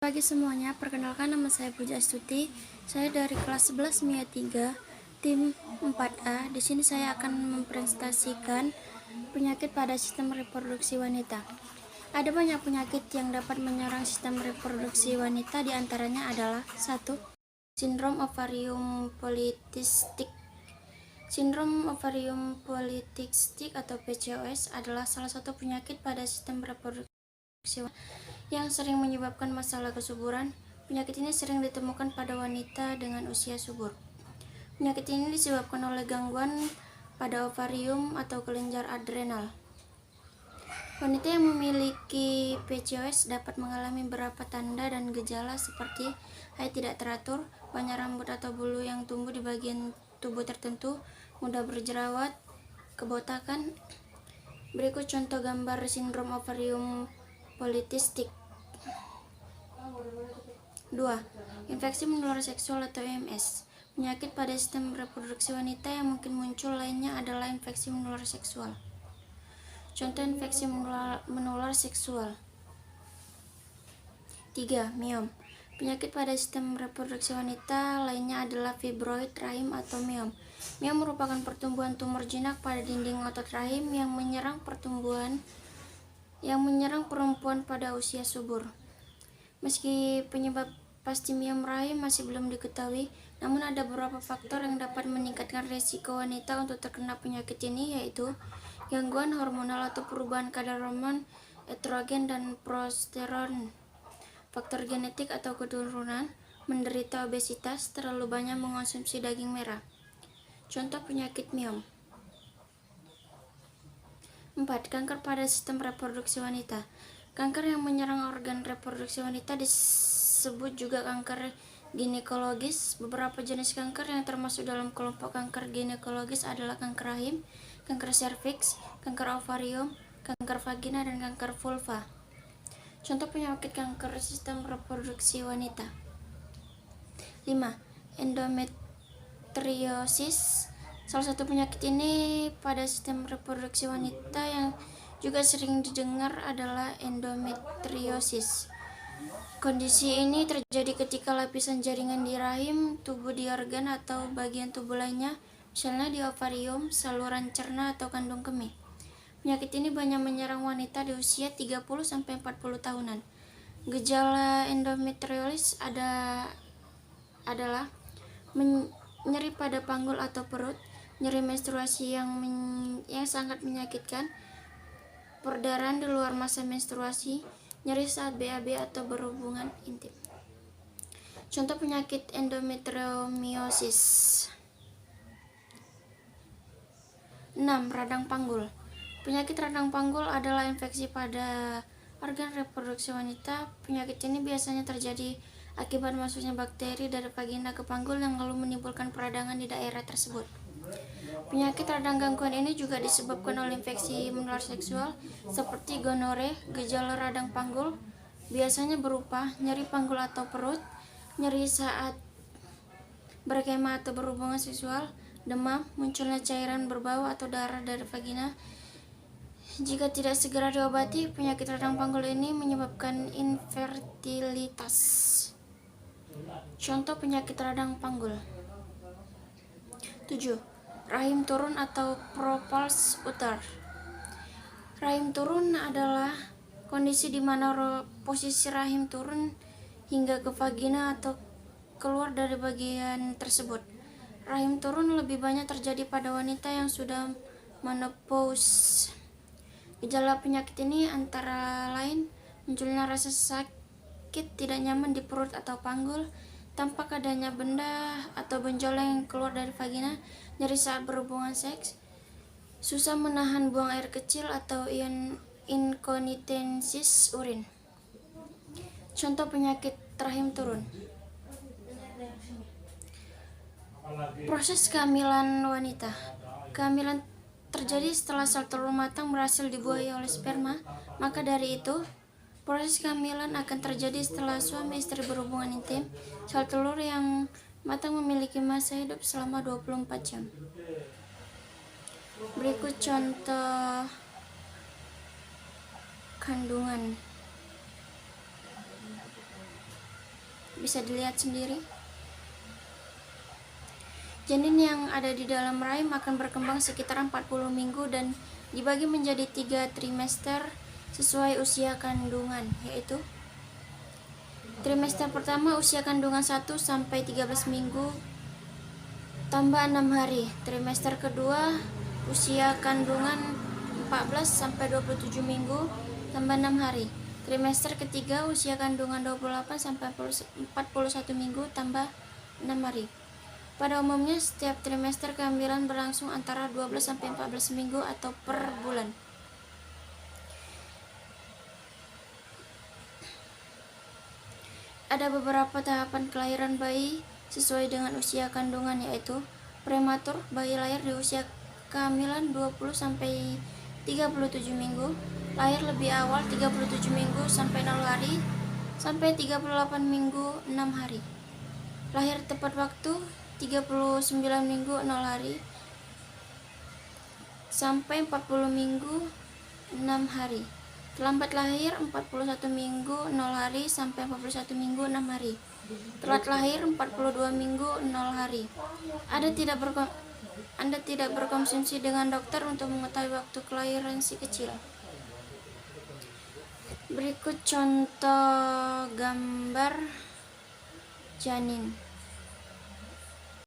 Pagi semuanya, perkenalkan nama saya Puja Astuti. Saya dari kelas 11 MIA 3, tim 4A. Di sini saya akan mempresentasikan penyakit pada sistem reproduksi wanita. Ada banyak penyakit yang dapat menyerang sistem reproduksi wanita, di antaranya adalah 1. Sindrom ovarium polycystic. Sindrom ovarium polycystic atau PCOS adalah salah satu penyakit pada sistem reproduksi yang sering menyebabkan masalah kesuburan. Penyakit ini sering ditemukan pada wanita dengan usia subur. Penyakit ini disebabkan oleh gangguan pada ovarium atau kelenjar adrenal. Wanita yang memiliki PCOS dapat mengalami beberapa tanda dan gejala seperti haid tidak teratur, banyak rambut atau bulu yang tumbuh di bagian tubuh tertentu, mudah berjerawat, kebotakan. Berikut contoh gambar sindrom ovarium polycystic. 2. Infeksi menular seksual atau IMS. Penyakit pada sistem reproduksi wanita yang mungkin muncul lainnya adalah infeksi menular seksual. Contoh infeksi menular seksual. 3. Miom. Penyakit pada sistem reproduksi wanita lainnya adalah fibroid rahim atau miom. Miom merupakan pertumbuhan tumor jinak pada dinding otot rahim yang menyerang perempuan pada usia subur. Meski penyebab pasti miom rahim masih belum diketahui, namun ada beberapa faktor yang dapat meningkatkan risiko wanita untuk terkena penyakit ini, yaitu gangguan hormonal atau perubahan kadar hormon estrogen dan progesteron, faktor genetik atau keturunan, menderita obesitas, terlalu banyak mengonsumsi daging merah. Contoh penyakit miom. 4. Kanker pada sistem reproduksi wanita. Kanker yang menyerang organ reproduksi wanita disebut juga kanker ginekologis. Beberapa jenis kanker yang termasuk dalam kelompok kanker ginekologis adalah kanker rahim, kanker serviks, kanker ovarium, kanker vagina, dan kanker vulva. Contoh penyakit kanker sistem reproduksi wanita. 5. Endometriosis. Salah satu penyakit ini pada sistem reproduksi wanita yang juga sering didengar adalah endometriosis. Kondisi ini terjadi ketika lapisan jaringan di rahim, tubuh di organ atau bagian tubuh lainnya, misalnya di ovarium, saluran cerna, atau kandung kemih. Penyakit ini banyak menyerang wanita di usia 30-40 tahunan. Gejala endometriosis adalah nyeri pada panggul atau perut, nyeri menstruasi yang sangat menyakitkan, perdarahan di luar masa menstruasi, nyeri saat BAB atau berhubungan intim. Contoh penyakit endometriosis. 6. Radang panggul. Penyakit radang panggul adalah infeksi pada organ reproduksi wanita. Penyakit ini biasanya terjadi akibat masuknya bakteri dari vagina ke panggul yang lalu menimbulkan peradangan di daerah tersebut. Penyakit radang gangguan ini juga disebabkan oleh infeksi menular seksual seperti gonore. Gejala radang panggul biasanya berupa nyeri panggul atau perut, nyeri saat berkemah atau berhubungan seksual, demam, munculnya cairan berbau atau darah dari vagina. Jika tidak segera diobati, penyakit radang panggul ini menyebabkan infertilitas. Contoh penyakit radang panggul. 7. Rahim turun atau propulse uter. Rahim turun adalah kondisi di mana posisi rahim turun hingga ke vagina atau keluar dari bagian tersebut. Rahim turun lebih banyak terjadi pada wanita yang sudah menopause. Gejala penyakit ini antara lain munculnya rasa sakit tidak nyaman di perut atau panggul, tampak adanya benda atau benjolan yang keluar dari vagina, nyeri saat berhubungan seks, susah menahan buang air kecil atau inkontinensis urin. Contoh penyakit rahim turun. Proses kehamilan wanita. Kehamilan terjadi setelah sel telur matang berhasil dibuahi oleh sperma. Maka dari itu, proses kehamilan akan terjadi setelah suami istri berhubungan intim. Sel telur yang matang memiliki masa hidup selama 24 jam. Berikut contoh kandungan. bisa dilihat sendiri. Janin yang ada di dalam rahim akan berkembang sekitar 40 minggu dan dibagi menjadi 3 trimester sesuai usia kandungan, yaitu trimester pertama usia kandungan 1 sampai 13 minggu tambah 6 hari. Trimester kedua usia kandungan 14 sampai 27 minggu tambah 6 hari. Trimester ketiga usia kandungan 28 sampai 41 minggu tambah 6 hari. Pada umumnya setiap trimester kehamilan berlangsung antara 12 sampai 14 minggu atau per bulan. Ada beberapa tahapan kelahiran bayi sesuai dengan usia kandungan, yaitu prematur, bayi lahir di usia kehamilan 20 sampai 37 minggu, lahir lebih awal 37 minggu sampai 0 hari, sampai 38 minggu 6 hari. Lahir tepat waktu 39 minggu 0 hari sampai 40 minggu 6 hari. Terlambat lahir 41 minggu 0 hari sampai 41 minggu 6 hari. Telat lahir 42 minggu 0 hari. Anda tidak berkonsumsi dengan dokter untuk mengetahui waktu kelahiran si kecil. Berikut contoh gambar janin.